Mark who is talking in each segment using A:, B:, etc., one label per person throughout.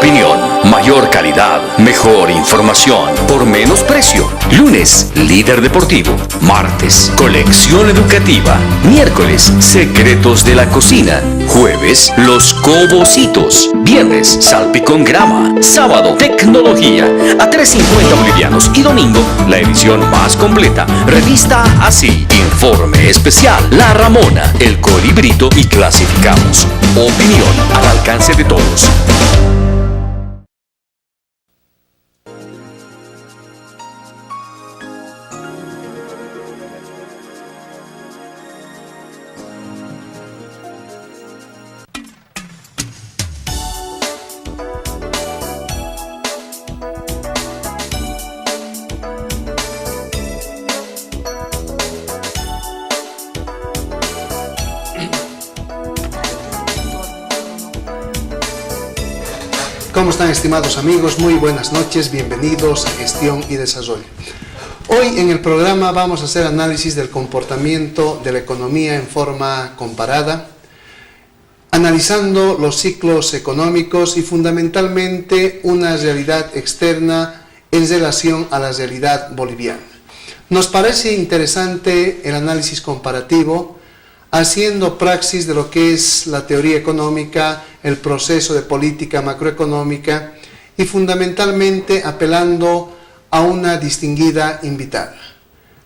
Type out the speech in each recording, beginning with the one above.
A: opinión, mayor calidad, mejor información, por menos precio. Lunes, líder deportivo. Martes, colección educativa. Miércoles, secretos de la cocina. Jueves, los cobocitos. Viernes, salpicón grama. Sábado, tecnología. A 3.50 bolivianos. Y domingo, la edición más completa. Revista Así. Informe especial. La Ramona, el Colibrito y Clasificamos. Opinión al alcance de todos.
B: ¿Cómo están, estimados amigos? Muy buenas noches, bienvenidos a Gestión y Desarrollo. Hoy en el programa vamos a hacer análisis del comportamiento de la economía en forma comparada, analizando los ciclos económicos y fundamentalmente una realidad externa en relación a la realidad boliviana. Nos parece interesante el análisis comparativo, haciendo praxis de lo que es la teoría económica, el proceso de política macroeconómica y fundamentalmente apelando a una distinguida invitada.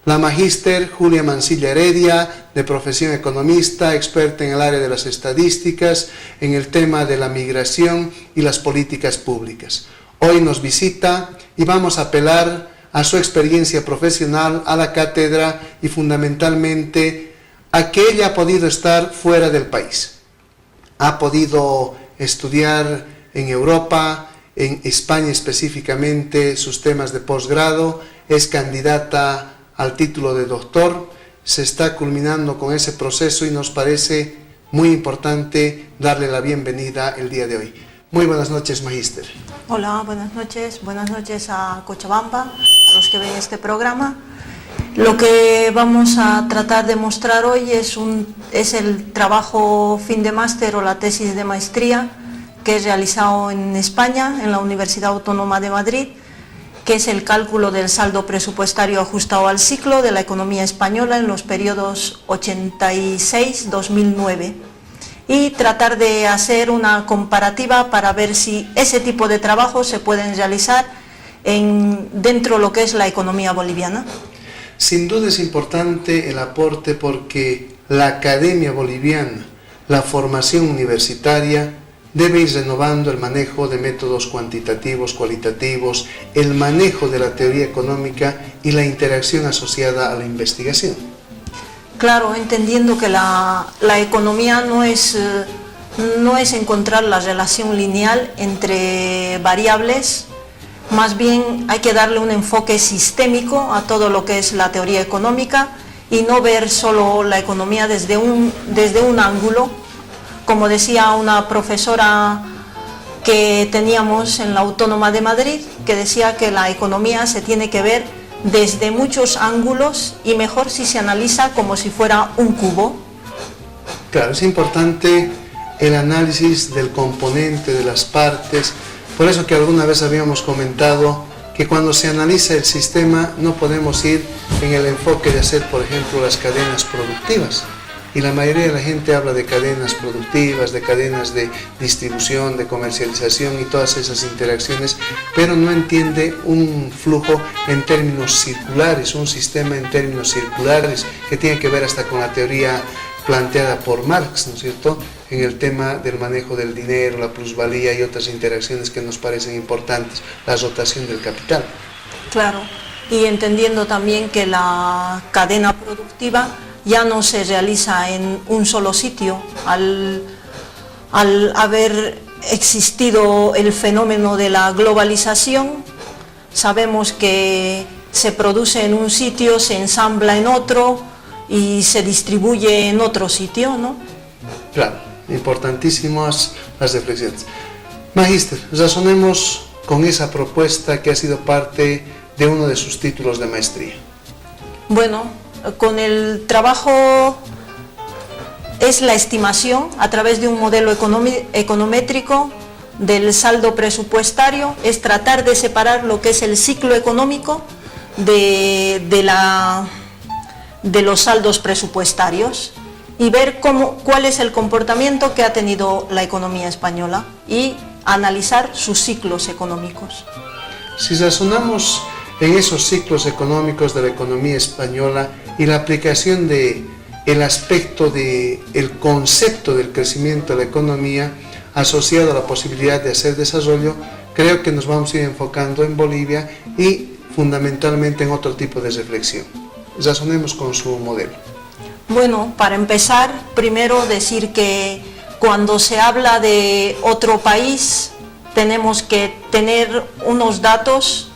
B: La magíster Julia Mancilla Heredia, de profesión economista, experta en el área de las estadísticas, en el tema de la migración y las políticas públicas. Hoy nos visita y vamos a apelar a su experiencia profesional, a la cátedra y fundamentalmente a que ella ha podido estar fuera del país. Ha podido estudiar en Europa, en España específicamente, sus temas de posgrado, es candidata al título de doctor, se está culminando con ese proceso y nos parece muy importante darle la bienvenida el día de hoy. Muy buenas noches, magíster.
C: Hola, buenas noches a Cochabamba, a los que ven este programa. Lo que vamos a tratar de mostrar hoy es el trabajo fin de máster o la tesis de maestría que he realizado en España, en la Universidad Autónoma de Madrid, que es el cálculo del saldo presupuestario ajustado al ciclo de la economía española en los periodos 86-2009 y tratar de hacer una comparativa para ver si ese tipo de trabajos se pueden realizar dentro de lo que es la economía boliviana.
B: Sin duda es importante el aporte porque la academia boliviana, la formación universitaria, debe ir renovando el manejo de métodos cuantitativos, cualitativos, el manejo de la teoría económica y la interacción asociada a la investigación.
C: Claro, entendiendo que la economía no es encontrar la relación lineal entre variables. Más bien hay que darle un enfoque sistémico a todo lo que es la teoría económica y no ver solo la economía desde un ángulo. Como decía una profesora que teníamos en la Autónoma de Madrid, que decía que la economía se tiene que ver desde muchos ángulos y mejor si se analiza como si fuera un cubo.
B: Claro, es importante el análisis del componente, de las partes. Por eso que alguna vez habíamos comentado que cuando se analiza el sistema no podemos ir en el enfoque de hacer, por ejemplo, las cadenas productivas. Y la mayoría de la gente habla de cadenas productivas, de cadenas de distribución, de comercialización y todas esas interacciones, pero no entiende un flujo en términos circulares, un sistema en términos circulares que tiene que ver hasta con la teoría planteada por Marx, ¿no es cierto?, en el tema del manejo del dinero, la plusvalía y otras interacciones que nos parecen importantes, la rotación del capital.
C: Claro, y entendiendo también que la cadena productiva ya no se realiza en un solo sitio. Al haber existido el fenómeno de la globalización, sabemos que se produce en un sitio, se ensambla en otro y se distribuye en otro sitio, ¿no?
B: Claro, importantísimas las reflexiones. Magíster, razonemos con esa propuesta que ha sido parte de uno de sus títulos de maestría.
C: Bueno, con el trabajo es la estimación a través de un modelo econométrico del saldo presupuestario es tratar de separar lo que es el ciclo económico de los saldos presupuestarios y ver cuál es el comportamiento que ha tenido la economía española y analizar sus ciclos económicos.
B: Si razonamos en esos ciclos económicos de la economía española y la aplicación del aspecto del concepto del crecimiento de la economía asociado a la posibilidad de hacer desarrollo, creo que nos vamos a ir enfocando en Bolivia y fundamentalmente en otro tipo de reflexión. Razonemos con su modelo.
C: Bueno, para empezar, primero decir que cuando se habla de otro país tenemos que tener unos datos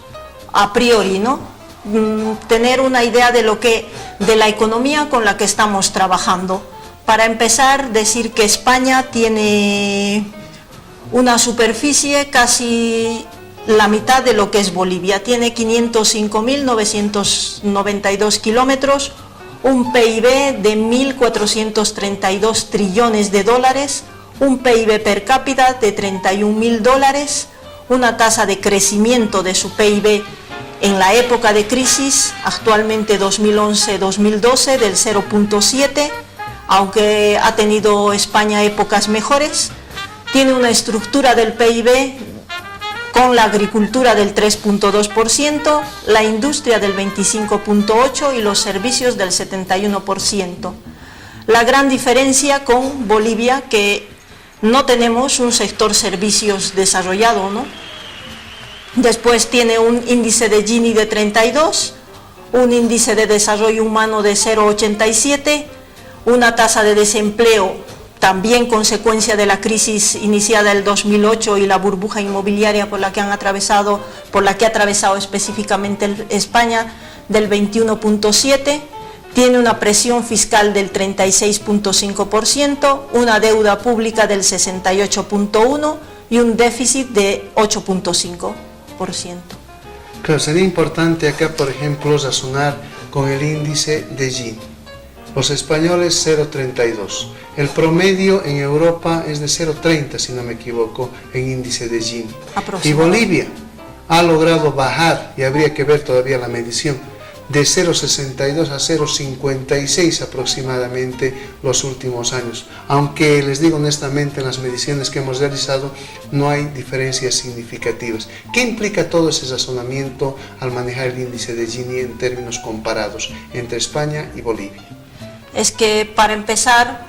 C: a priori, ¿no? Tener una idea de la economía con la que estamos trabajando. Para empezar, decir que España tiene una superficie casi la mitad de lo que es Bolivia. Tiene 505.992 kilómetros, un PIB de 1.432 trillones de dólares, un PIB per cápita de $31.000, una tasa de crecimiento de su PIB en la época de crisis, actualmente 2011-2012, del 0.7%, aunque ha tenido España épocas mejores. Tiene una estructura del PIB con la agricultura del 3.2%, la industria del 25.8% y los servicios del 71%. La gran diferencia con Bolivia, que no tenemos un sector servicios desarrollado, ¿no? Después tiene un índice de Gini de 32, un índice de desarrollo humano de 0.87, una tasa de desempleo también consecuencia de la crisis iniciada el 2008 y la burbuja inmobiliaria por la que ha atravesado específicamente España, del 21.7%, tiene una presión fiscal del 36.5%, una deuda pública del 68.1% y un déficit de 8.5%.
B: Claro, sería importante acá, por ejemplo, razonar con el índice de Gini. Los españoles 0.32. El promedio en Europa es de 0.30, si no me equivoco, en índice de Gini. Y Bolivia ha logrado bajar, y habría que ver todavía la medición, de 0.62 a 0.56 aproximadamente los últimos años. Aunque les digo honestamente, en las mediciones que hemos realizado no hay diferencias significativas. ¿Qué implica todo ese razonamiento al manejar el índice de Gini en términos comparados entre España y Bolivia?
C: Es que, para empezar,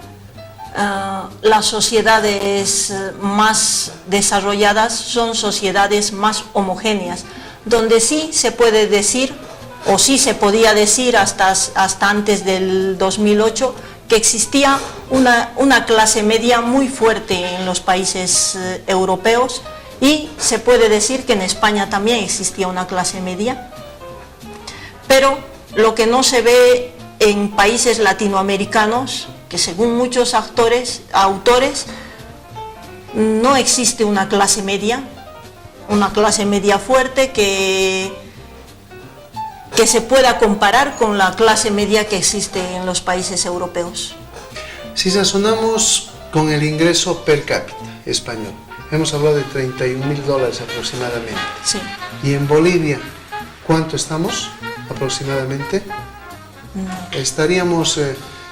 C: las sociedades más desarrolladas son sociedades más homogéneas, donde sí se puede decir, o sí se podía decir hasta antes del 2008, que existía una clase media muy fuerte en los países europeos, y se puede decir que en España también existía una clase media, pero lo que no se ve en países latinoamericanos, que según muchos autores, no existe una clase media fuerte que se pueda comparar con la clase media que existe en los países europeos.
B: Si razonamos con el ingreso per cápita español, hemos hablado de $31.000 aproximadamente.
C: Sí.
B: ¿Y en Bolivia cuánto estamos aproximadamente? Estaríamos,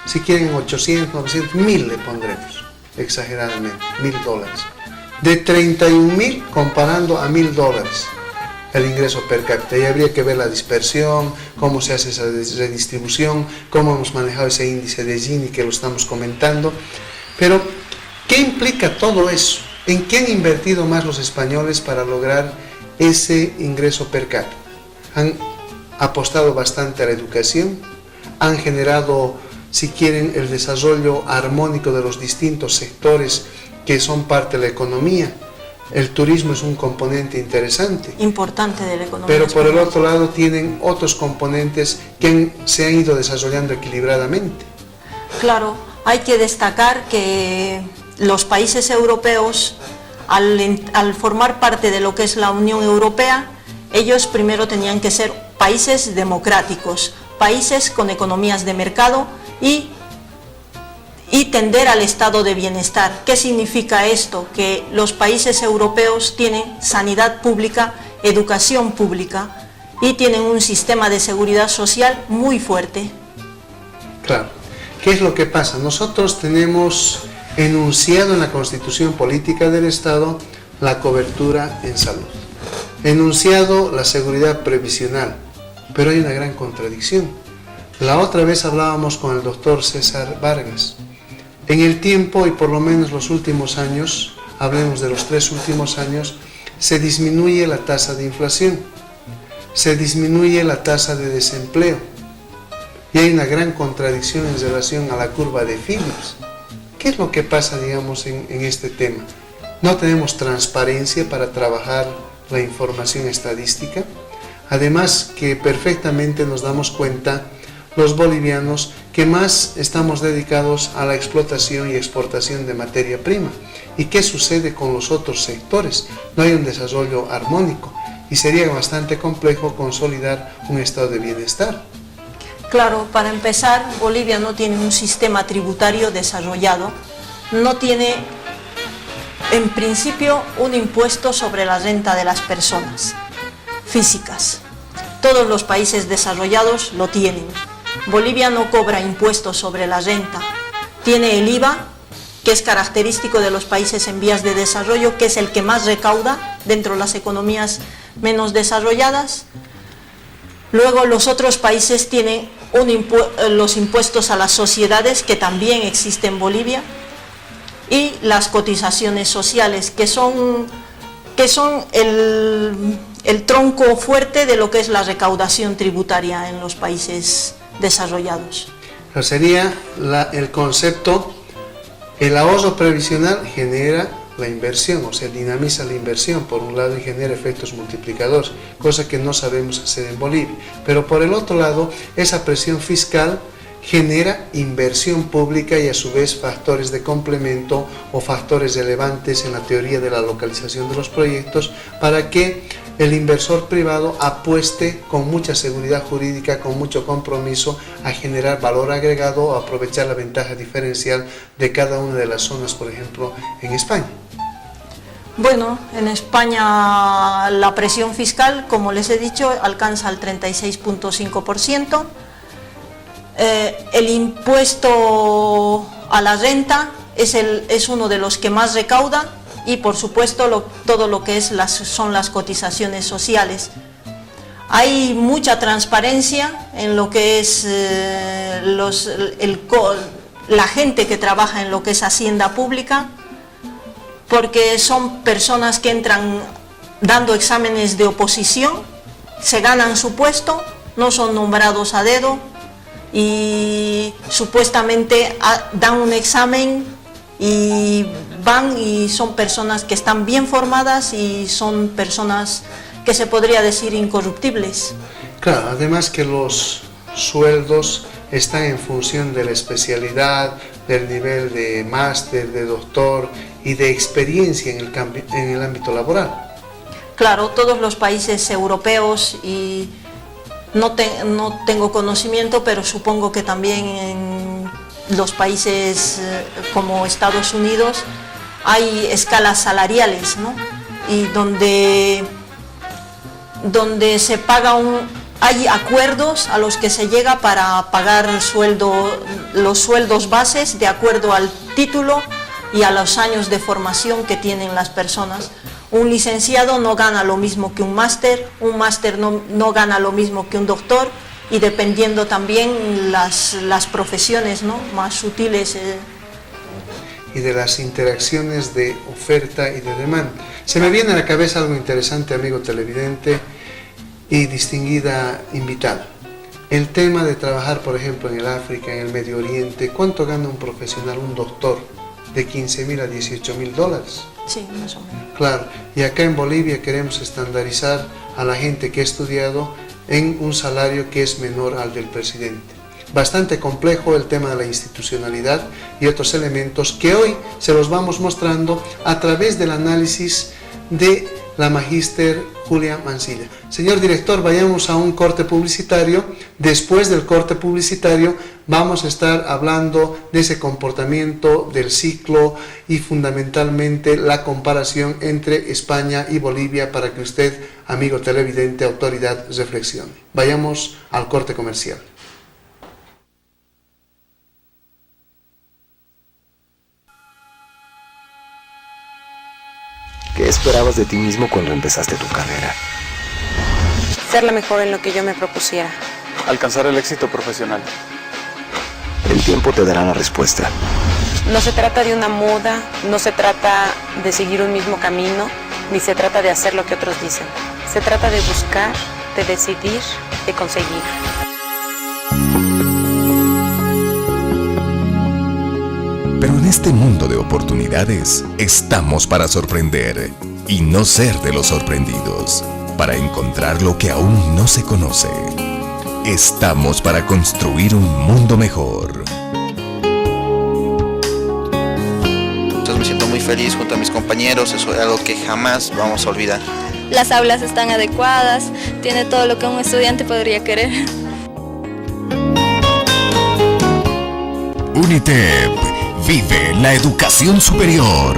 B: si quieren, 800, 900, 1.000 le pondremos, exageradamente, $1.000. De 31.000 comparando a $1.000 el ingreso per cápita. Y habría que ver la dispersión, cómo se hace esa redistribución, cómo hemos manejado ese índice de Gini que lo estamos comentando. Pero, ¿qué implica todo eso? ¿En qué han invertido más los españoles para lograr ese ingreso per cápita? Han apostado bastante a la educación, han generado, si quieren, el desarrollo armónico de los distintos sectores que son parte de la economía. El turismo es un componente interesante.
C: Importante de la economía.
B: Pero por el otro lado tienen otros componentes que se han ido desarrollando equilibradamente.
C: Claro, hay que destacar que los países europeos, al formar parte de lo que es la Unión Europea, ellos primero tenían que ser países democráticos, países con economías de mercado y y tender al estado de bienestar. ¿Qué significa esto? Que los países europeos tienen sanidad pública, educación pública y tienen un sistema de seguridad social muy fuerte.
B: Claro. ¿Qué es lo que pasa? Nosotros tenemos enunciado en la Constitución Política del Estado la cobertura en salud, enunciado la seguridad previsional, pero hay una gran contradicción. La otra vez hablábamos con el doctor César Vargas. En el tiempo, y por lo menos los últimos años, hablemos de los 3 últimos años, se disminuye la tasa de inflación, se disminuye la tasa de desempleo, y hay una gran contradicción en relación a la curva de Phillips. ¿Qué es lo que pasa, digamos, en este tema? No tenemos transparencia para trabajar la información estadística. Además que perfectamente nos damos cuenta los bolivianos que más estamos dedicados a la explotación y exportación de materia prima. ¿Y qué sucede con los otros sectores? No hay un desarrollo armónico y sería bastante complejo consolidar un estado de bienestar.
C: Claro, para empezar, Bolivia no tiene un sistema tributario desarrollado, no tiene en principio un impuesto sobre la renta de las personas físicas. Todos los países desarrollados lo tienen. Bolivia no cobra impuestos sobre la renta. Tiene el IVA, que es característico de los países en vías de desarrollo, que es el que más recauda dentro de las economías menos desarrolladas. Luego los otros países tienen los impuestos a las sociedades, que también existen en Bolivia, y las cotizaciones sociales, que son el tronco fuerte de lo que es la recaudación tributaria en los países desarrollados.
B: Pero sería el concepto, el ahorro previsional genera la inversión, o sea, dinamiza la inversión por un lado y genera efectos multiplicadores, cosa que no sabemos hacer en Bolivia. Pero por el otro lado, esa presión fiscal genera inversión pública y a su vez factores de complemento o factores relevantes en la teoría de la localización de los proyectos para que el inversor privado apueste con mucha seguridad jurídica, con mucho compromiso a generar valor agregado o aprovechar la ventaja diferencial de cada una de las zonas, por ejemplo, en España.
C: Bueno, en España la presión fiscal, como les he dicho, alcanza el 36.5%. El impuesto a la renta es uno de los que más recauda y por supuesto todo lo que son las cotizaciones sociales. Hay mucha transparencia en lo que es la gente que trabaja en lo que es hacienda pública, porque son personas que entran dando exámenes de oposición, se ganan su puesto, no son nombrados a dedo y supuestamente dan un examen y van y son personas que están bien formadas y son personas que se podría decir incorruptibles.
B: Claro, además que los sueldos están en función de la especialidad, del nivel de máster, de doctor y de experiencia en el ámbito laboral.
C: Claro, todos los países europeos y no tengo conocimiento, pero supongo que también en los países como Estados Unidos hay escalas salariales, ¿no? Y donde se paga hay acuerdos a los que se llega para pagar los sueldos bases de acuerdo al título y a los años de formación que tienen las personas. Un licenciado no gana lo mismo que un máster no gana lo mismo que un doctor, y dependiendo también las profesiones, ¿no?, más sutiles.
B: Y de las interacciones de oferta y de demanda. Se me viene a la cabeza algo interesante, amigo televidente y distinguida invitada. El tema de trabajar, por ejemplo, en el África, en el Medio Oriente. ¿Cuánto gana un profesional, un doctor? De $15.000 a $18.000.
C: Sí, más o menos.
B: Claro, y acá en Bolivia queremos estandarizar a la gente que ha estudiado en un salario que es menor al del presidente. Bastante complejo el tema de la institucionalidad y otros elementos que hoy se los vamos mostrando a través del análisis de la magíster Julia Mansilla. Señor director, vayamos a un corte publicitario. Después del corte publicitario vamos a estar hablando de ese comportamiento del ciclo y fundamentalmente la comparación entre España y Bolivia para que usted, amigo televidente, autoridad, reflexione. Vayamos al corte comercial.
D: ¿Qué esperabas de ti mismo cuando empezaste tu carrera?
E: Ser la mejor en lo que yo me propusiera.
F: Alcanzar el éxito profesional.
D: El tiempo te dará la respuesta.
E: No se trata de una moda, no se trata de seguir un mismo camino, ni se trata de hacer lo que otros dicen. Se trata de buscar, de decidir, de conseguir.
G: Pero en este mundo de oportunidades, estamos para sorprender y no ser de los sorprendidos, para encontrar lo que aún no se conoce. Estamos para construir un mundo mejor.
H: Entonces me siento muy feliz junto a mis compañeros, eso es algo que jamás vamos a olvidar.
I: Las aulas están adecuadas, tiene todo lo que un estudiante podría querer.
G: UNITEP. Vive la educación superior.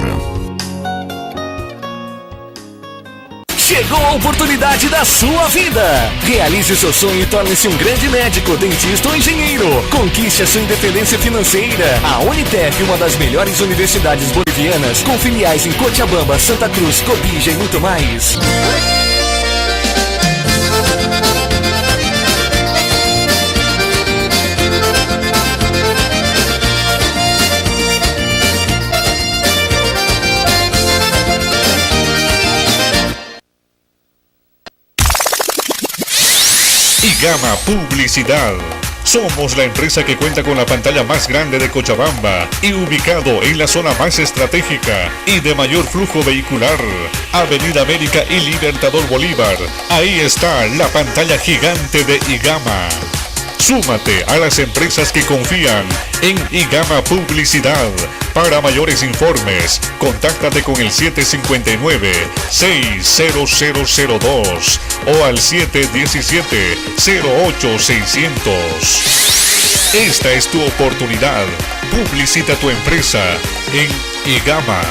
J: Chegou a oportunidade da sua vida. Realize seu sonho e torne-se um grande médico, dentista ou engenheiro. Conquiste a sua independência financeira. A Unitep, uma das melhores universidades bolivianas, com filiais em Cochabamba, Santa Cruz, Cobija e muito mais.
K: IGAMA Publicidad. Somos la empresa que cuenta con la pantalla más grande de Cochabamba y ubicado en la zona más estratégica y de mayor flujo vehicular. Avenida América y Libertador Bolívar. Ahí está la pantalla gigante de IGAMA. Súmate a las empresas que confían en IGAMA Publicidad. Para mayores informes, contáctate con el 759-60002 o al 717-08600. Esta es tu oportunidad. Publicita tu empresa en IGAMA.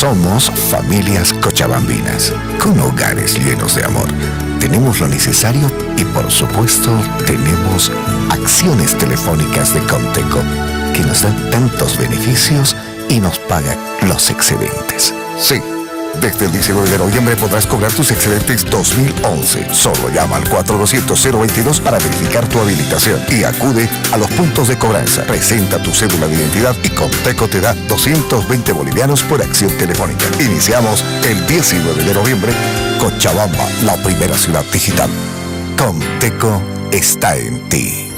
L: Somos familias cochabambinas, con hogares llenos de amor. Tenemos lo necesario y por supuesto tenemos acciones telefónicas de Conteco, que nos dan tantos beneficios y nos paga los excedentes. Sí, desde el 19 de noviembre podrás cobrar tus excedentes 2011. Solo llama al 420-022 para verificar tu habilitación y acude a los puntos de cobranza. Presenta tu cédula de identidad y Conteco te da 220 bolivianos por acción telefónica. Iniciamos el 19 de noviembre. Cochabamba, la primera ciudad digital. Conteco está en ti.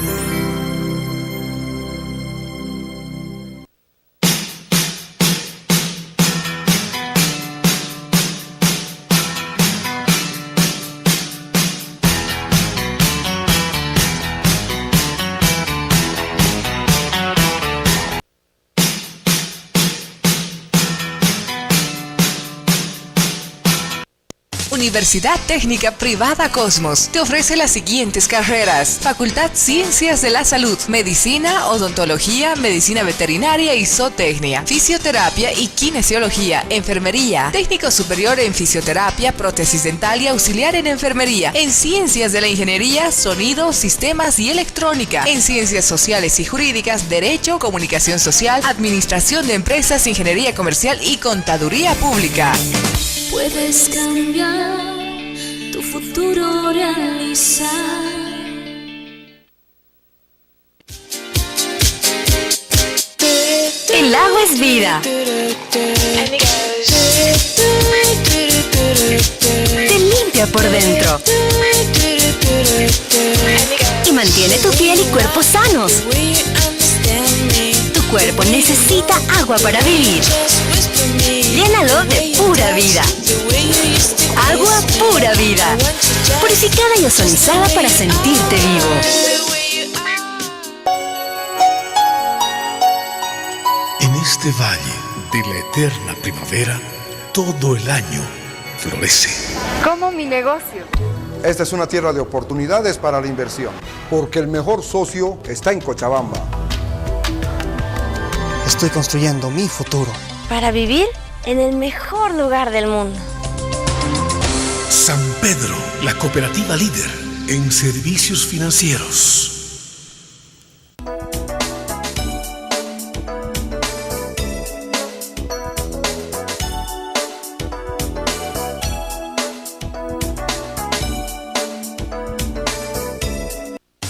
M: Universidad Técnica Privada Cosmos te ofrece las siguientes carreras: Facultad Ciencias de la Salud, Medicina, Odontología, Medicina Veterinaria y Zootecnia, Fisioterapia y Kinesiología, Enfermería, Técnico Superior en Fisioterapia, Prótesis Dental y Auxiliar en Enfermería, en Ciencias de la Ingeniería, Sonido, Sistemas y Electrónica, en Ciencias Sociales y Jurídicas, Derecho, Comunicación Social, Administración de Empresas, Ingeniería Comercial y Contaduría Pública.
N: Puedes cambiar, tu futuro realizar.
O: es vida. Te limpia por dentro y mantiene tu piel y cuerpo sanos. Tu cuerpo necesita agua para vivir. Llénalo de pura vida. Agua pura vida. Purificada y ozonizada para sentirte vivo.
P: En este valle de la eterna primavera, todo el año florece.
Q: Como mi negocio.
R: Esta es una tierra de oportunidades para la inversión, porque el mejor socio está en Cochabamba.
S: Estoy construyendo mi futuro.
T: Para vivir en el mejor lugar del mundo.
P: San Pedro, la cooperativa líder en servicios financieros.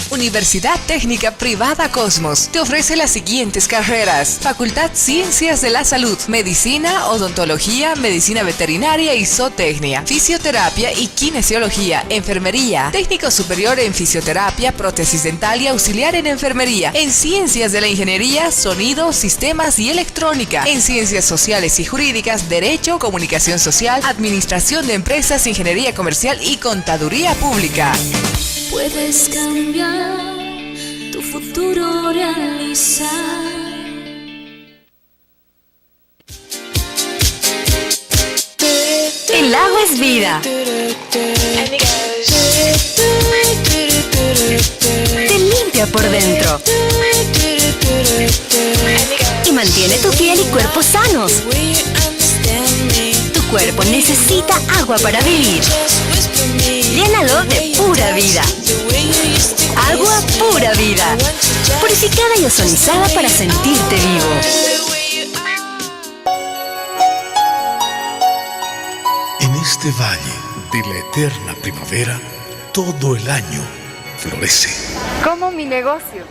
M: Universidad Técnica Privada Cosmos te ofrece las siguientes carreras: Facultad Ciencias de la Salud, Medicina, Odontología, Medicina Veterinaria y Zootecnia, Fisioterapia y Kinesiología, Enfermería, Técnico Superior en Fisioterapia, Prótesis Dental y Auxiliar en Enfermería, en Ciencias de la Ingeniería, Sonido, Sistemas y Electrónica, en Ciencias Sociales y Jurídicas, Derecho, Comunicación Social, Administración de Empresas, Ingeniería Comercial y Contaduría Pública.
N: Puedes cambiar, tu futuro realizar.
O: El agua es vida. Te limpia por dentro y mantiene tu piel y cuerpo sanos. Tu cuerpo necesita agua para vivir. Llénalo de pura vida. Agua pura vida. Purificada y ozonizada para sentirte vivo.
P: En este valle de la eterna primavera, todo el año florece.
Q: Como mi negocio.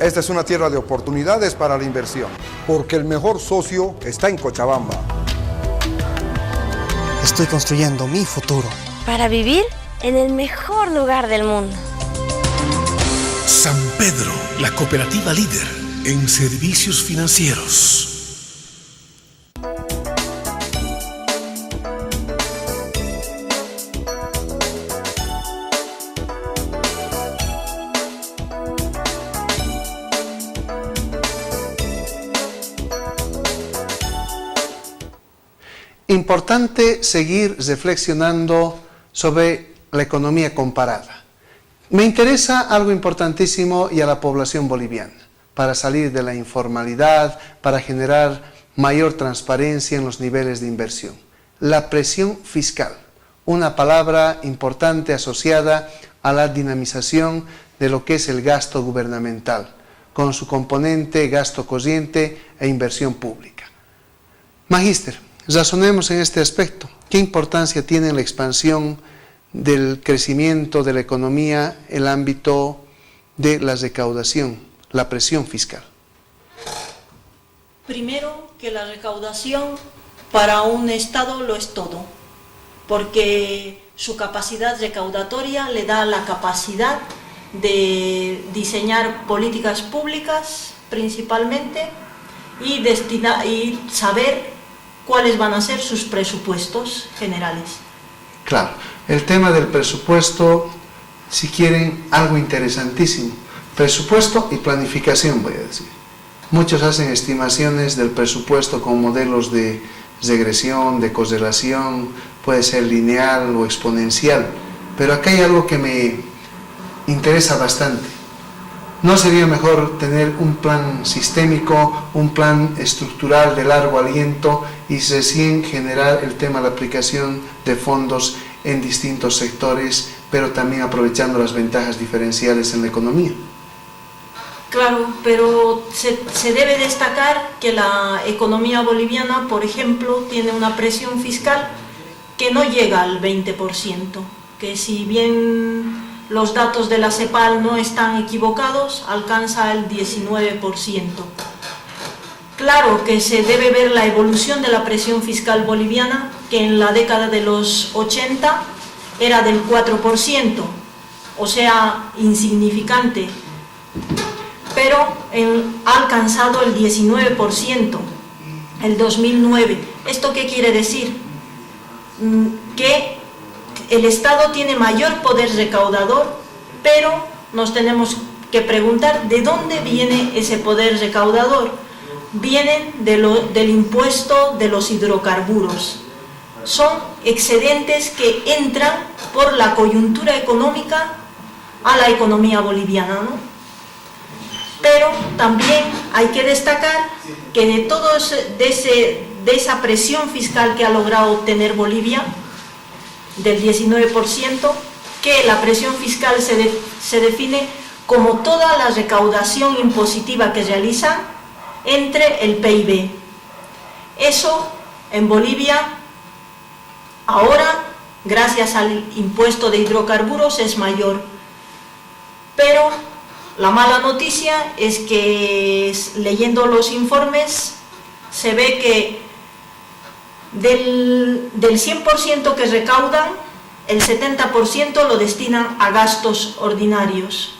R: Esta es una tierra de oportunidades para la inversión, porque el mejor socio está en Cochabamba.
S: Estoy construyendo mi futuro.
T: Para vivir en el mejor lugar del mundo.
P: San Pedro, la cooperativa líder en servicios financieros.
B: Importante seguir reflexionando sobre la economía comparada. Me interesa algo importantísimo y a la población boliviana, para salir de la informalidad, para generar mayor transparencia en los niveles de inversión. La presión fiscal, una palabra importante asociada a la dinamización de lo que es el gasto gubernamental, con su componente gasto corriente e inversión pública. Magíster, razonemos en este aspecto. ¿Qué importancia tiene en la expansión del crecimiento de la economía el ámbito de la recaudación, la presión fiscal?
C: Primero, que la recaudación para un Estado lo es todo, porque su capacidad recaudatoria le da la capacidad de diseñar políticas públicas principalmente y saber cuáles van a ser sus presupuestos generales.
B: Claro, el tema del presupuesto, si quieren, algo interesantísimo. Presupuesto y planificación, voy a decir. Muchos hacen estimaciones del presupuesto con modelos de regresión, de correlación, puede ser lineal o exponencial, pero acá hay algo que me interesa bastante. ¿No sería mejor tener un plan sistémico, un plan estructural de largo aliento y recién generar el tema de la aplicación de fondos en distintos sectores, pero también aprovechando las ventajas diferenciales en la economía?
C: Claro, pero se debe destacar que la economía boliviana, por ejemplo, tiene una presión fiscal que no llega al 20%, que si bien los datos de la CEPAL no están equivocados, alcanza el 19%. Claro que se debe ver la evolución de la presión fiscal boliviana, que en la década de los 80 era del 4%, o sea, insignificante, pero ha alcanzado el 19% el 2009. ¿Esto qué quiere decir? Que el Estado tiene mayor poder recaudador, pero nos tenemos que preguntar de dónde viene ese poder recaudador. Vienen del impuesto de los hidrocarburos. Son excedentes que entran por la coyuntura económica a la economía boliviana, ¿no? Pero también hay que destacar que de esa presión fiscal que ha logrado obtener Bolivia, del 19%, que la presión fiscal se define como toda la recaudación impositiva que realiza entre el PIB. Eso en Bolivia ahora, gracias al impuesto de hidrocarburos, es mayor. Pero la mala noticia es que, leyendo los informes, se ve que del 100% que recaudan, el 70% lo destinan a gastos ordinarios.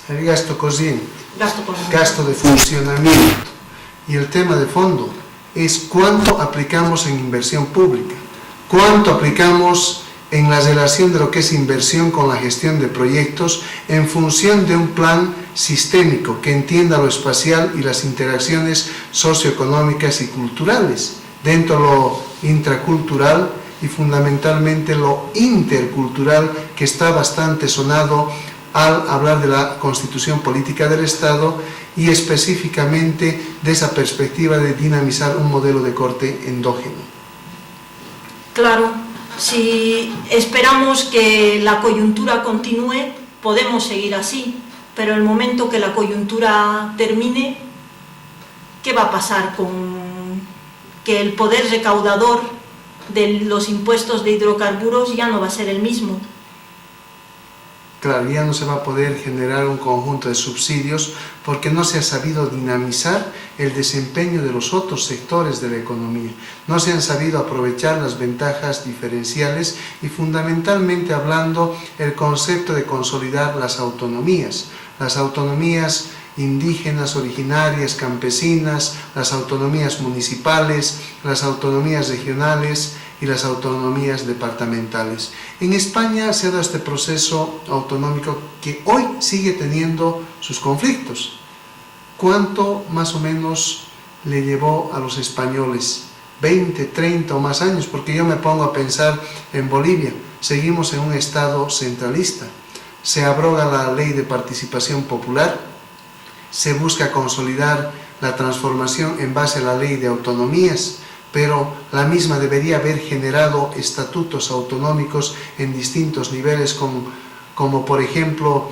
B: El gasto corriente,
C: Gasto corriente.
B: gasto de funcionamiento. Y el tema de fondo es cuánto aplicamos en inversión pública, cuánto aplicamos en la relación de lo que es inversión con la gestión de proyectos en función de un plan sistémico que entienda lo espacial y las interacciones socioeconómicas y culturales, dentro de lo intracultural y fundamentalmente lo intercultural, que está bastante sonado al hablar de la Constitución Política del Estado y específicamente de esa perspectiva de dinamizar un modelo de corte endógeno.
C: Claro, si esperamos que la coyuntura continúe, podemos seguir así, pero el momento que la coyuntura termine, ¿qué va a pasar con que el poder recaudador de los impuestos de hidrocarburos ya no va a ser el mismo?
B: Claro, ya no se va a poder generar un conjunto de subsidios porque no se ha sabido dinamizar el desempeño de los otros sectores de la economía. No se han sabido aprovechar las ventajas diferenciales y, fundamentalmente hablando, el concepto de consolidar las autonomías indígenas, originarias, campesinas, las autonomías municipales, las autonomías regionales y las autonomías departamentales. En España se ha dado este proceso autonómico que hoy sigue teniendo sus conflictos. ¿Cuánto más o menos le llevó a los españoles? 20, 30 o más años, porque yo me pongo a pensar en Bolivia. Seguimos en un estado centralista. Se abroga la ley de participación popular, se busca consolidar la transformación en base a la ley de autonomías, pero la misma debería haber generado estatutos autonómicos en distintos niveles, como por ejemplo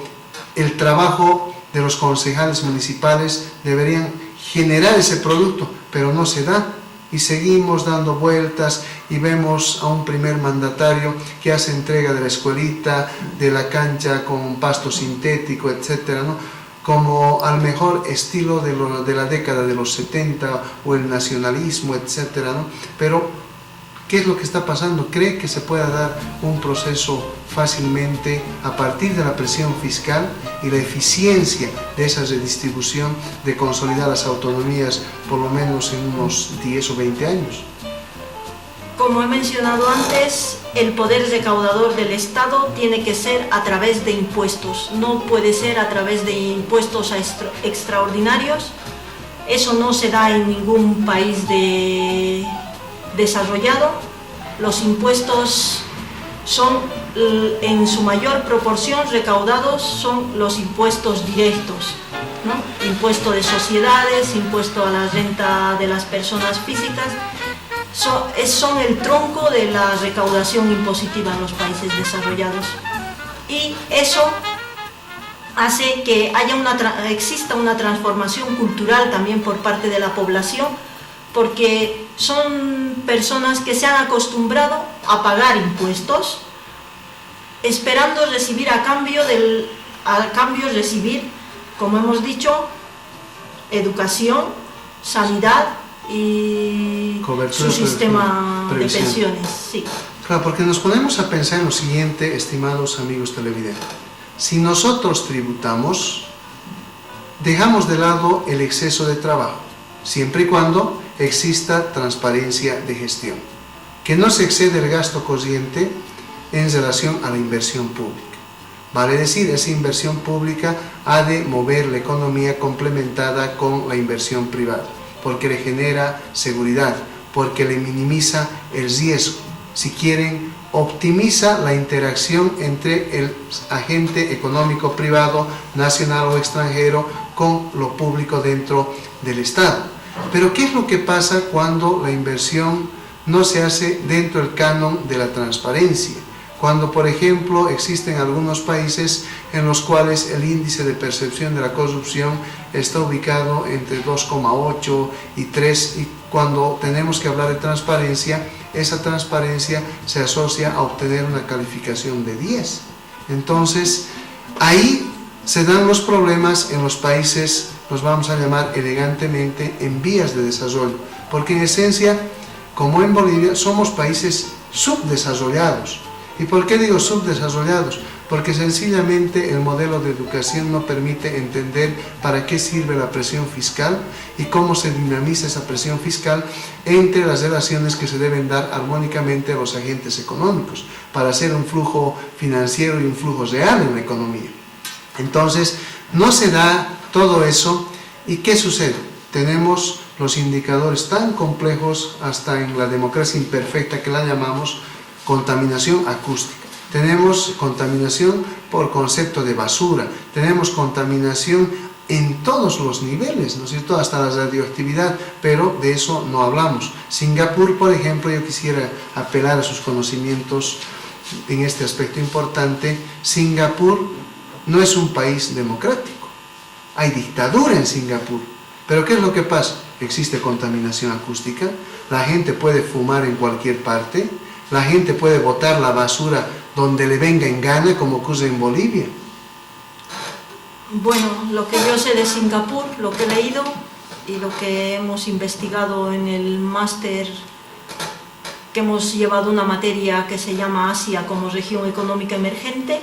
B: el trabajo de los concejales municipales deberían generar ese producto, pero no se da. Y seguimos dando vueltas y vemos a un primer mandatario que hace entrega de la escuelita, de la cancha con pasto sintético, etcétera, ¿no? Como al mejor estilo de la década de los 70 o el nacionalismo, etcétera, ¿no? Pero, ¿qué es lo que está pasando? ¿Cree que se pueda dar un proceso fácilmente a partir de la presión fiscal y la eficiencia de esa redistribución de consolidar las autonomías por lo menos en unos 10 o 20 años?
C: Como he mencionado antes, el poder recaudador del Estado tiene que ser a través de impuestos, no puede ser a través de impuestos extraordinarios. Eso no se da en ningún país desarrollado. Los impuestos son, en su mayor proporción recaudados, son los impuestos directos, ¿no? Impuesto de sociedades, impuesto a la renta de las personas físicas. Son el tronco de la recaudación impositiva en los países desarrollados, y eso hace que exista una transformación cultural también por parte de la población, porque son personas que se han acostumbrado a pagar impuestos esperando recibir a cambio recibir, como hemos dicho, educación, sanidad y
B: cobertura,
C: su sistema de
B: previsión.
C: pensiones. Sí.
B: Claro, porque nos ponemos a pensar en lo siguiente, estimados amigos televidentes. Si nosotros tributamos, dejamos de lado el exceso de trabajo, siempre y cuando exista transparencia de gestión, que no se excede el gasto corriente en relación a la inversión pública. Vale decir, esa inversión pública ha de mover la economía complementada con la inversión privada, porque le genera seguridad, porque le minimiza el riesgo. Si quieren, optimiza la interacción entre el agente económico privado, nacional o extranjero, con lo público dentro del Estado. Pero ¿qué es lo que pasa cuando la inversión no se hace dentro del canon de la transparencia? Cuando, por ejemplo, existen algunos países en los cuales el índice de percepción de la corrupción está ubicado entre 2,8 y 3, y cuando tenemos que hablar de transparencia, esa transparencia se asocia a obtener una calificación de 10. Entonces, ahí se dan los problemas en los países, los vamos a llamar elegantemente, en vías de desarrollo, porque en esencia, como en Bolivia, somos países subdesarrollados. ¿Y por qué digo subdesarrollados? Porque sencillamente el modelo de educación no permite entender para qué sirve la presión fiscal y cómo se dinamiza esa presión fiscal entre las relaciones que se deben dar armónicamente a los agentes económicos para hacer un flujo financiero y un flujo real en la economía. Entonces, no se da todo eso, ¿y qué sucede? Tenemos los indicadores tan complejos, hasta en la democracia imperfecta que la llamamos, contaminación acústica. Tenemos contaminación por concepto de basura, tenemos contaminación en todos los niveles, ¿no es cierto?, hasta la radioactividad, pero de eso no hablamos. Singapur, por ejemplo, yo quisiera apelar a sus conocimientos en este aspecto importante. Singapur no es un país democrático, hay dictadura en Singapur, pero ¿qué es lo que pasa? Existe contaminación acústica, la gente puede fumar en cualquier parte, la gente puede botar la basura donde le venga en gana, como ocurre en Bolivia.
C: Bueno, lo que yo sé de Singapur, lo que he leído y lo que hemos investigado en el máster, que hemos llevado una materia que se llama Asia como región económica emergente,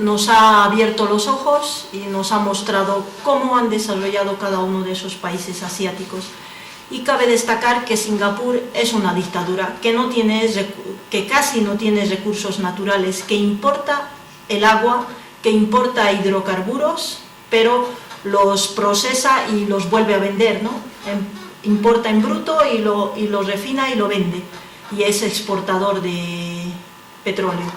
C: nos ha abierto los ojos y nos ha mostrado cómo han desarrollado cada uno de esos países asiáticos. Y cabe destacar que Singapur es una dictadura que casi no tiene recursos naturales, que importa el agua, que importa hidrocarburos, pero los procesa y los vuelve a vender, ¿no? Importa en bruto y lo refina y lo vende, y es exportador de petróleo.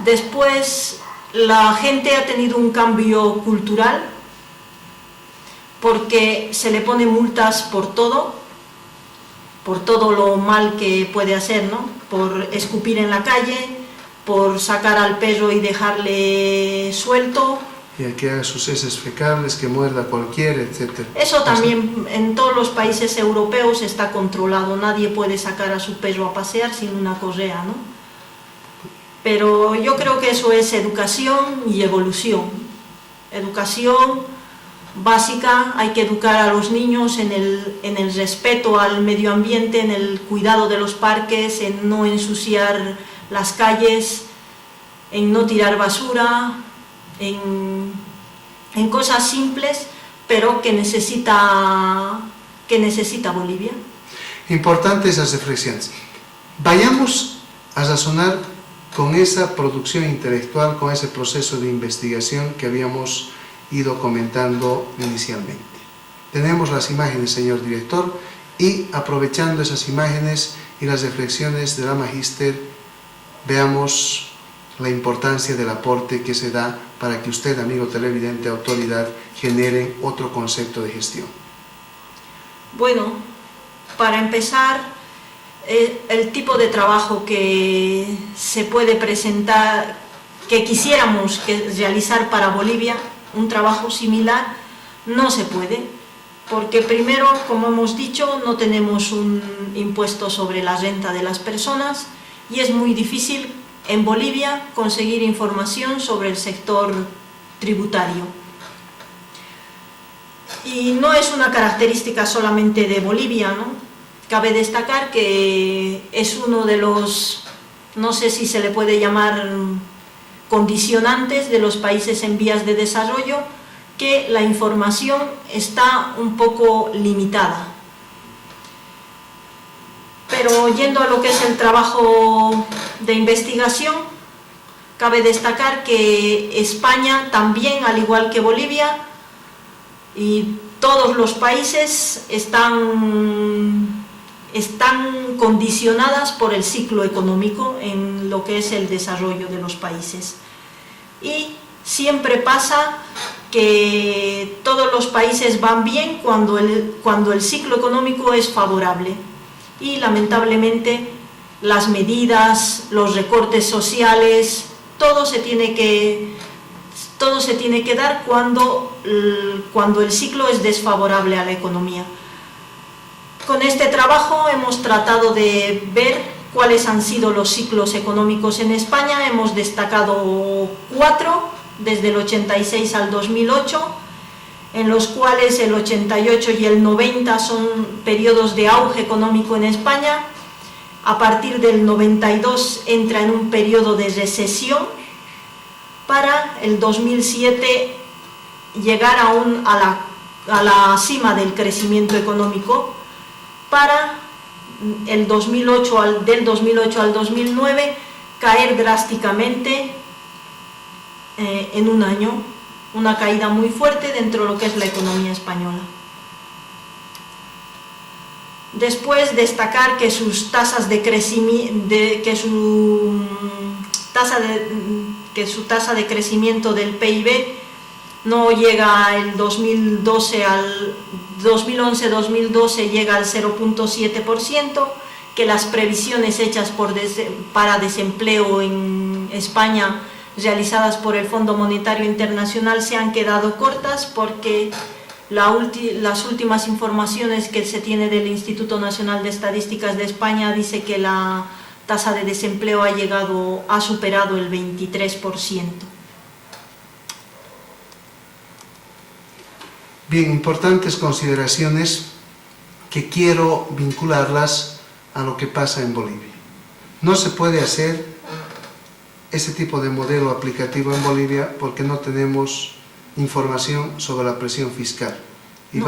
C: Después, la gente ha tenido un cambio cultural, porque se le pone multas por todo lo mal que puede hacer, ¿no? Por escupir en la calle, por sacar al perro y dejarle suelto.
B: Y el que haga sus heces fecales, que muerda a cualquiera, etc.
C: Eso también en todos los países europeos está controlado, nadie puede sacar a su perro a pasear sin una correa, ¿no? Pero yo creo que eso es educación y evolución. Educación básica, hay que educar a los niños en el respeto al medio ambiente, en el cuidado de los parques, en no ensuciar las calles, en no tirar basura, en cosas simples, pero que necesita Bolivia.
B: Importantes esas reflexiones. Vayamos a razonar con esa producción intelectual, con ese proceso de investigación que habíamos ido comentando inicialmente. Tenemos las imágenes, señor director, y aprovechando esas imágenes y las reflexiones de la magíster, veamos la importancia del aporte que se da para que usted, amigo televidente, autoridad, genere otro concepto de gestión.
C: Bueno, para empezar, el tipo de trabajo que se puede presentar, que quisiéramos realizar para Bolivia, un trabajo similar, no se puede, porque primero, como hemos dicho, no tenemos un impuesto sobre la renta de las personas y es muy difícil en Bolivia conseguir información sobre el sector tributario. Y no es una característica solamente de Bolivia, ¿no? Cabe destacar que es uno de los, no sé si se le puede llamar condicionantes de los países en vías de desarrollo, que la información está un poco limitada. Pero yendo a lo que es el trabajo de investigación, cabe destacar que España también, al igual que Bolivia, y todos los países están condicionadas por el ciclo económico en lo que es el desarrollo de los países. Y siempre pasa que todos los países van bien cuando el ciclo económico es favorable. Y lamentablemente las medidas, los recortes sociales, todo se tiene que dar cuando el ciclo es desfavorable a la economía. Con este trabajo hemos tratado de ver cuáles han sido los ciclos económicos en España. Hemos destacado 4, desde el 86 al 2008, en los cuales el 88 y el 90 son periodos de auge económico en España. A partir del 92 entra en un periodo de recesión, para el 2007 llegar a la cima del crecimiento económico, para del 2008 al 2009 caer drásticamente en un año, una caída muy fuerte dentro de lo que es la economía española. Después destacar que sus tasas de crecimiento, que su tasa de crecimiento del PIB no llega el 2011-2012 llega al 0.7%, que las previsiones hechas para desempleo en España realizadas por el Fondo Monetario Internacional se han quedado cortas, porque las últimas informaciones que se tiene del Instituto Nacional de Estadísticas de España dice que la tasa de desempleo ha superado el 23%.
B: Bien, importantes consideraciones que quiero vincularlas a lo que pasa en Bolivia. No se puede hacer ese tipo de modelo aplicativo en Bolivia porque no tenemos información sobre la presión fiscal. Y no.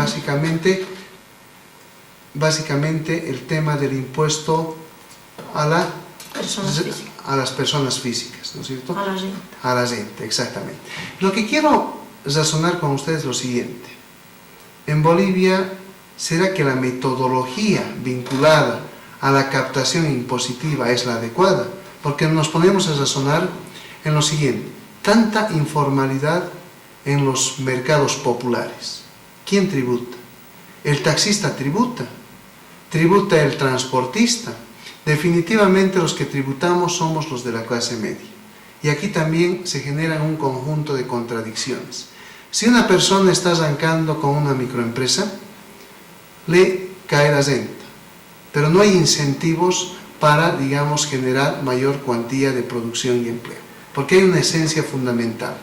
B: básicamente el tema del impuesto a las personas físicas, ¿no es cierto? A la gente, exactamente. Lo que quiero razonar con ustedes es lo siguiente. En Bolivia, ¿será que la metodología vinculada a la captación impositiva es la adecuada? Porque nos ponemos a razonar en lo siguiente: tanta informalidad en los mercados populares. ¿Quién tributa? El taxista tributa, tributa el transportista. Definitivamente los que tributamos somos los de la clase media. Y aquí también se generan un conjunto de contradicciones. Si una persona está arrancando con una microempresa, le cae la renta, pero no hay incentivos para, digamos, generar mayor cuantía de producción y empleo, porque hay una esencia fundamental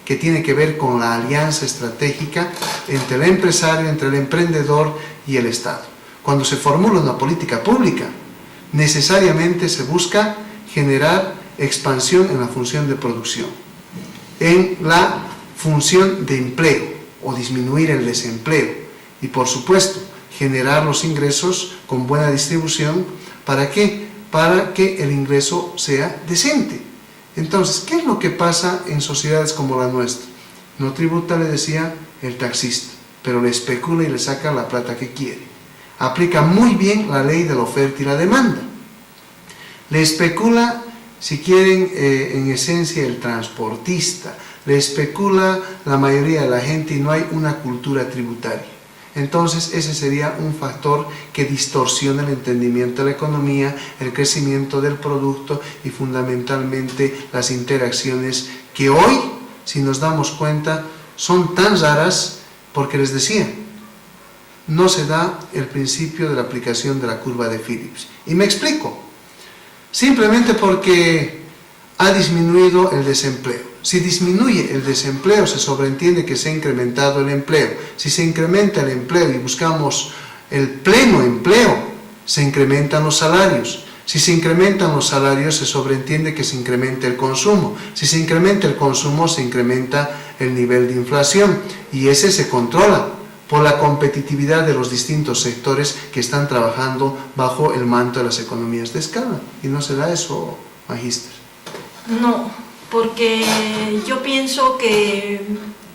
B: que tiene que ver con la alianza estratégica entre el empresario, entre el emprendedor y el Estado. Cuando se formula una política pública, necesariamente se busca generar expansión en la función de producción, en la función de empleo o disminuir el desempleo y, por supuesto, generar los ingresos con buena distribución. ¿Para qué? Para que el ingreso sea decente. Entonces, ¿qué es lo que pasa en sociedades como la nuestra? No tributa, le decía, el taxista, pero le especula y le saca la plata que quiere. Aplica muy bien la ley de la oferta y la demanda. Le especula, si quieren, en esencia el transportista, le especula la mayoría de la gente y no hay una cultura tributaria. Entonces ese sería un factor que distorsiona el entendimiento de la economía, el crecimiento del producto y fundamentalmente las interacciones que hoy, si nos damos cuenta, son tan raras porque les decía, no se da el principio de la aplicación de la curva de Phillips. Y me explico. Simplemente porque ha disminuido el desempleo. Si disminuye el desempleo, se sobreentiende que se ha incrementado el empleo. Si se incrementa el empleo y buscamos el pleno empleo, se incrementan los salarios. Si se incrementan los salarios, se sobreentiende que se incrementa el consumo. Si se incrementa el consumo, se incrementa el nivel de inflación. Y ese se controla por la competitividad de los distintos sectores que están trabajando bajo el manto de las economías de escala. ¿Y no será eso, Magíster?
C: No, porque yo pienso que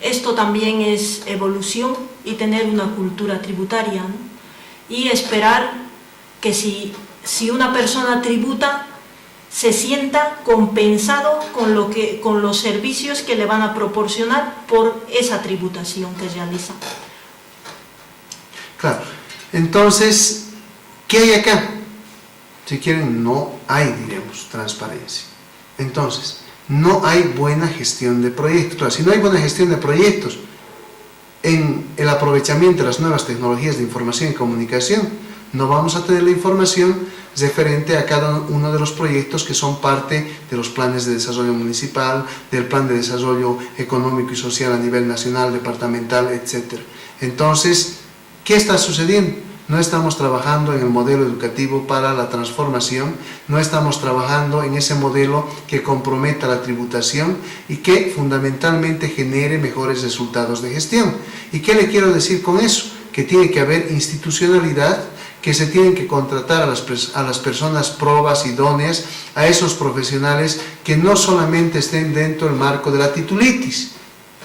C: esto también es evolución y tener una cultura tributaria, ¿no? Y esperar que si una persona tributa, se sienta compensado con los servicios que le van a proporcionar por esa tributación que realiza.
B: Claro, entonces, ¿qué hay acá? Si quieren, no hay, diremos, transparencia. Entonces, no hay buena gestión de proyectos. Claro, si no hay buena gestión de proyectos en el aprovechamiento de las nuevas tecnologías de información y comunicación, no vamos a tener la información referente a cada uno de los proyectos que son parte de los planes de desarrollo municipal, del plan de desarrollo económico y social a nivel nacional, departamental, etc. Entonces, ¿qué está sucediendo? No estamos trabajando en el modelo educativo para la transformación, no estamos trabajando en ese modelo que comprometa la tributación y que fundamentalmente genere mejores resultados de gestión. ¿Y qué le quiero decir con eso? Que tiene que haber institucionalidad, que se tienen que contratar a las personas probas, idóneas, a esos profesionales que no solamente estén dentro del marco de la titulitis.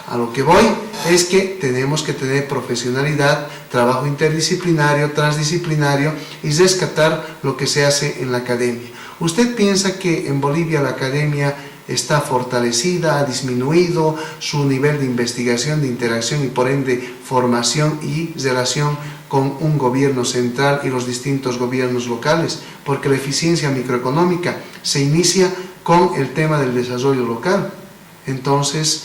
B: A lo que voy es que tenemos que tener profesionalidad, trabajo interdisciplinario, transdisciplinario y rescatar lo que se hace en la academia. ¿Usted piensa que en Bolivia la academia está fortalecida, ha disminuido su nivel de investigación, de interacción y por ende formación y relación con un gobierno central y los distintos gobiernos locales? Porque la eficiencia microeconómica se inicia con el tema del desarrollo local. Entonces,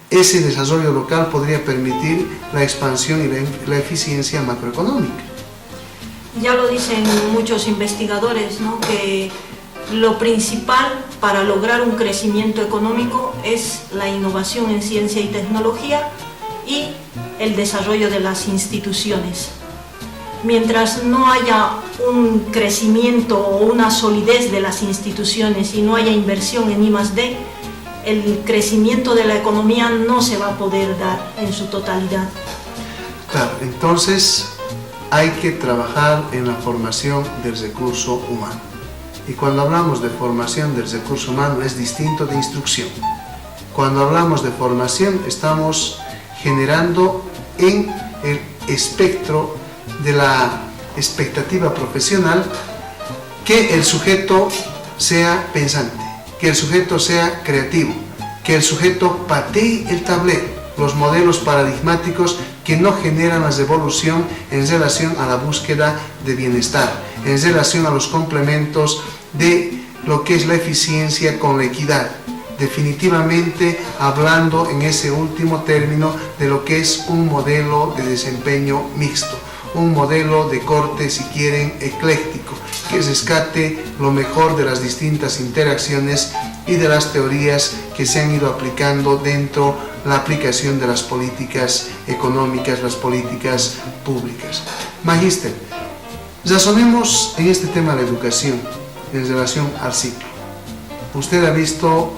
B: ese desarrollo local podría permitir la expansión y la eficiencia macroeconómica.
C: Ya lo dicen muchos investigadores, ¿no?, que lo principal para lograr un crecimiento económico es la innovación en ciencia y tecnología y el desarrollo de las instituciones. Mientras no haya un crecimiento o una solidez de las instituciones y no haya inversión en I+D, el crecimiento de la economía no se va a poder dar en su totalidad.
B: Claro, entonces hay que trabajar en la formación del recurso humano. Y cuando hablamos de formación del recurso humano es distinto de instrucción. Cuando hablamos de formación estamos generando en el espectro de la expectativa profesional que el sujeto sea pensante, que el sujeto sea creativo, que el sujeto patee el tablero, los modelos paradigmáticos que no generan la revolución en relación a la búsqueda de bienestar, en relación a los complementos de lo que es la eficiencia con la equidad. Definitivamente hablando en ese último término de lo que es un modelo de desempeño mixto, un modelo de corte, si quieren, ecléctico, que rescate lo mejor de las distintas interacciones y de las teorías que se han ido aplicando dentro de la aplicación de las políticas económicas, las políticas públicas. Magíster, razonemos en este tema de la educación en relación al ciclo. Usted ha visto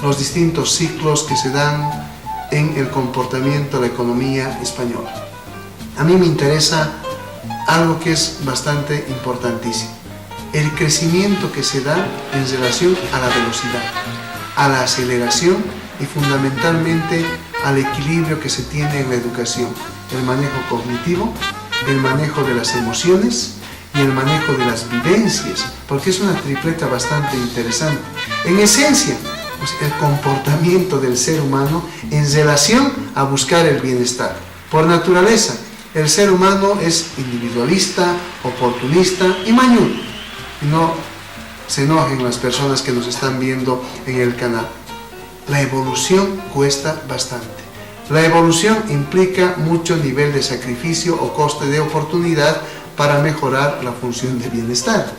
B: los distintos ciclos que se dan en el comportamiento de la economía española. A mí me interesa algo que es bastante importantísimo: el crecimiento que se da en relación a la velocidad, a la aceleración y fundamentalmente al equilibrio que se tiene en la educación, el manejo cognitivo, el manejo de las emociones y el manejo de las vivencias, porque es una tripleta bastante interesante. En esencia, pues, el comportamiento del ser humano en relación a buscar el bienestar. Por naturaleza, el ser humano es individualista, oportunista y mañudo. No se enojen las personas que nos están viendo en el canal. La evolución cuesta bastante. La evolución implica mucho nivel de sacrificio o coste de oportunidad para mejorar la función de bienestar.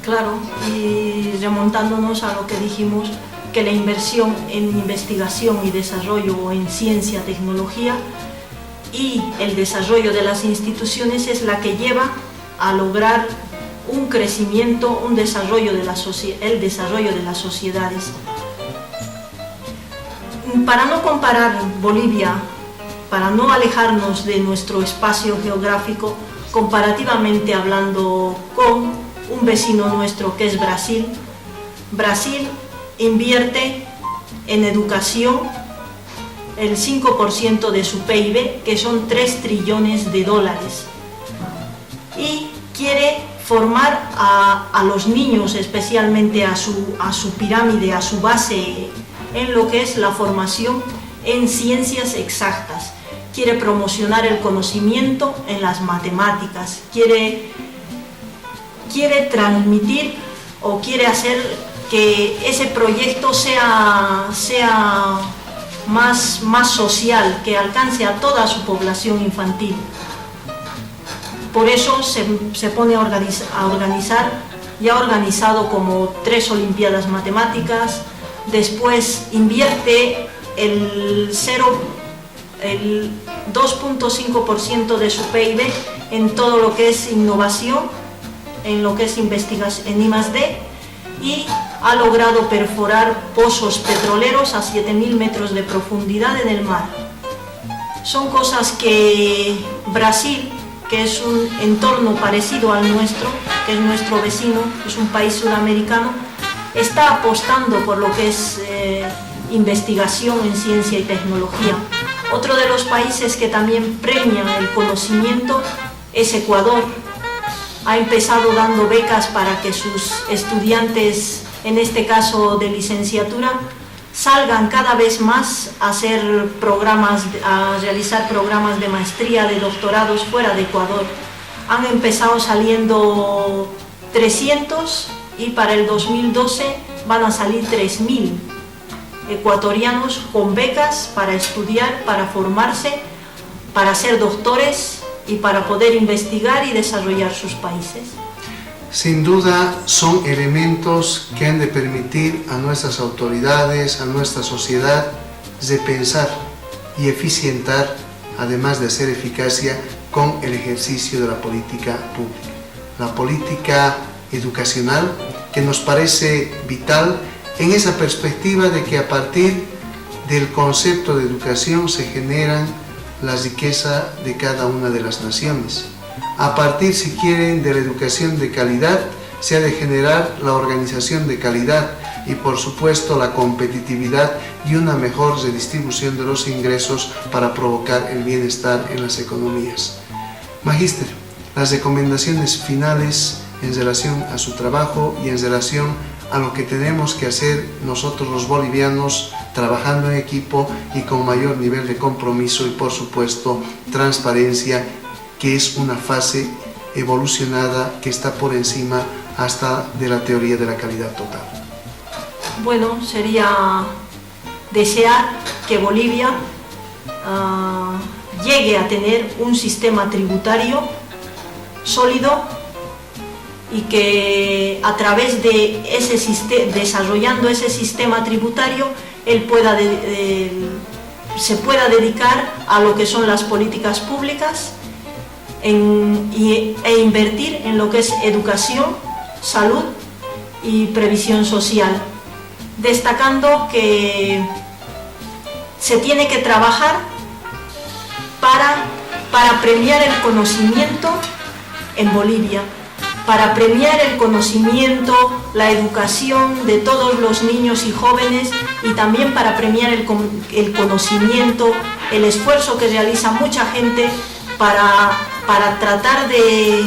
C: Claro, y remontándonos a lo que dijimos, que la inversión en investigación y desarrollo o en ciencia, tecnología y el desarrollo de las instituciones es la que lleva a lograr un crecimiento, un desarrollo de el desarrollo de las sociedades. Para no comparar Bolivia, para no alejarnos de nuestro espacio geográfico, comparativamente hablando con un vecino nuestro que es Brasil, Brasil invierte en educación el 5% de su PIB, que son 3 trillones de dólares, y quiere formar a los niños, especialmente a su pirámide, a su base, en lo que es la formación en ciencias exactas. Quiere promocionar el conocimiento en las matemáticas, quiere transmitir o quiere hacer que ese proyecto sea más social, que alcance a toda su población infantil. Por eso se pone a organizar, y ha organizado como 3 Olimpiadas Matemáticas, después invierte el 2.5% de su PIB en todo lo que es innovación, en lo que es investigación en I+D, y ha logrado perforar pozos petroleros a 7.000 metros de profundidad en el mar. Son cosas que Brasil, que es un entorno parecido al nuestro, que es nuestro vecino, es un país sudamericano, está apostando por lo que es investigación en ciencia y tecnología. Otro de los países que también premia el conocimiento es Ecuador. Ha empezado dando becas para que sus estudiantes, en este caso de licenciatura, salgan cada vez más a realizar programas de maestría, de doctorados fuera de Ecuador. Han empezado saliendo 300 y para el 2012 van a salir 3.000 ecuatorianos con becas para estudiar, para formarse, para ser doctores y para poder investigar y desarrollar sus países.
B: Sin duda son elementos que han de permitir a nuestras autoridades, a nuestra sociedad, repensar y eficientar, además de hacer eficacia con el ejercicio de la política pública. La política educacional, que nos parece vital en esa perspectiva de que a partir del concepto de educación se generan la riqueza de cada una de las naciones. A partir, si quieren, de la educación de calidad, se ha de generar la organización de calidad y, por supuesto, la competitividad y una mejor redistribución de los ingresos para provocar el bienestar en las economías. Magíster, las recomendaciones finales en relación a su trabajo y en relación a lo que tenemos que hacer nosotros los bolivianos, trabajando en equipo y con mayor nivel de compromiso y, por supuesto, transparencia, que es una fase evolucionada que está por encima hasta de la teoría de la calidad total.
C: Bueno, sería desear que Bolivia llegue a tener un sistema tributario sólido y que a través de ese desarrollando ese sistema tributario él se pueda dedicar a lo que son las políticas públicas e invertir en lo que es educación, salud y previsión social, destacando que se tiene que trabajar para premiar el conocimiento en Bolivia, para premiar el conocimiento, la educación de todos los niños y jóvenes, y también para premiar el conocimiento, el esfuerzo que realiza mucha gente para tratar de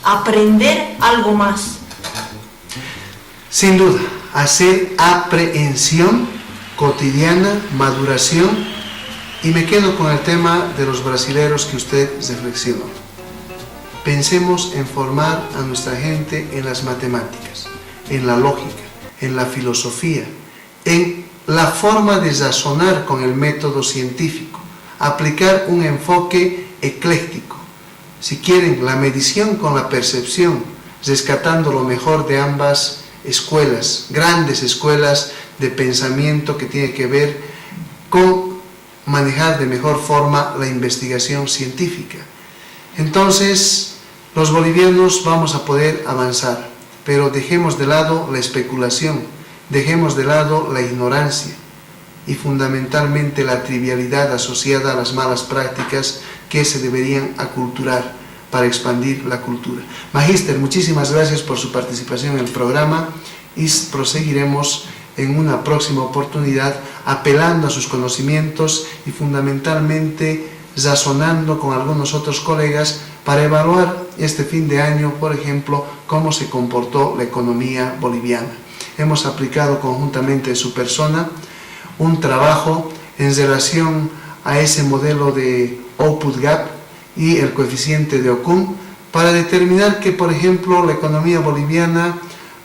C: aprender algo más.
B: Sin duda, hacer aprehensión cotidiana, maduración, y me quedo con el tema de los brasileros que usted reflexionó. Pensemos en formar a nuestra gente en las matemáticas, en la lógica, en la filosofía, en la forma de razonar con el método científico, aplicar un enfoque ecléctico. Si quieren, la medición con la percepción, rescatando lo mejor de ambas escuelas, grandes escuelas de pensamiento que tiene que ver con manejar de mejor forma la investigación científica. Entonces, los bolivianos vamos a poder avanzar, pero dejemos de lado la especulación, dejemos de lado la ignorancia y fundamentalmente la trivialidad asociada a las malas prácticas que se deberían aculturar para expandir la cultura. Magíster, muchísimas gracias por su participación en el programa y proseguiremos en una próxima oportunidad apelando a sus conocimientos y fundamentalmente razonando con algunos otros colegas para evaluar este fin de año, por ejemplo, cómo se comportó la economía boliviana. Hemos aplicado conjuntamente su persona un trabajo en relación a ese modelo de output gap y el coeficiente de Okun para determinar que, por ejemplo, la economía boliviana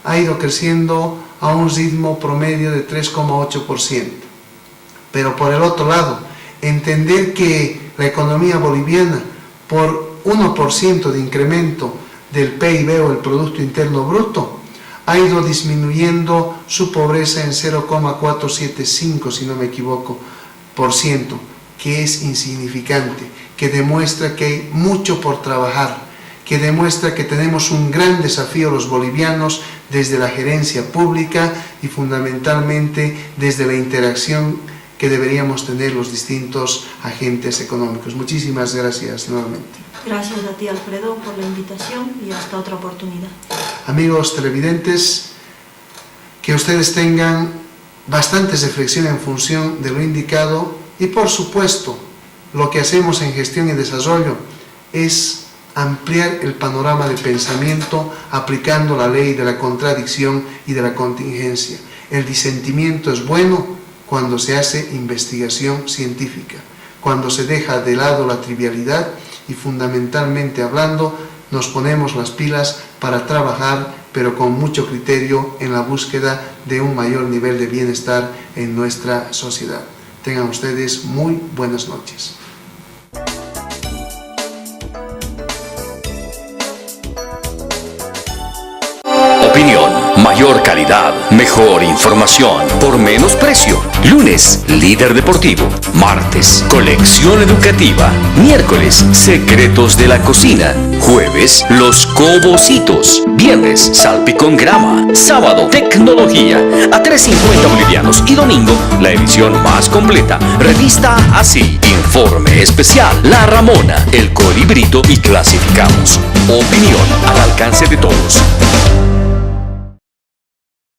B: ha ido creciendo a un ritmo promedio de 3,8%. Pero por el otro lado, entender que la economía boliviana, por 1% de incremento del PIB o el Producto Interno Bruto, ha ido disminuyendo su pobreza en 0,475, si no me equivoco, por ciento, que es insignificante, que demuestra que hay mucho por trabajar, que demuestra que tenemos un gran desafío los bolivianos desde la gerencia pública y fundamentalmente desde la interacción que deberíamos tener los distintos agentes económicos. Muchísimas gracias nuevamente.
C: Gracias a ti, Alfredo, por la invitación y hasta otra oportunidad.
B: Amigos televidentes, que ustedes tengan bastante reflexión en función de lo indicado y por supuesto lo que hacemos en gestión y desarrollo es ampliar el panorama de pensamiento aplicando la ley de la contradicción y de la contingencia. El disentimiento es bueno cuando se hace investigación científica, cuando se deja de lado la trivialidad y fundamentalmente hablando nos ponemos las pilas para trabajar, pero con mucho criterio en la búsqueda de un mayor nivel de bienestar en nuestra sociedad. Tengan ustedes muy buenas noches.
A: Opinión, mayor calidad, mejor información, por menos precio. Lunes, líder deportivo. Martes, colección educativa. Miércoles, secretos de la cocina. Jueves, los cobocitos. Viernes, salpicón grama. Sábado, tecnología. A 3.50 bolivianos. Y domingo, la edición más completa. Revista Así. Informe especial. La Ramona, el Colibrito y clasificamos. Opinión al alcance de todos.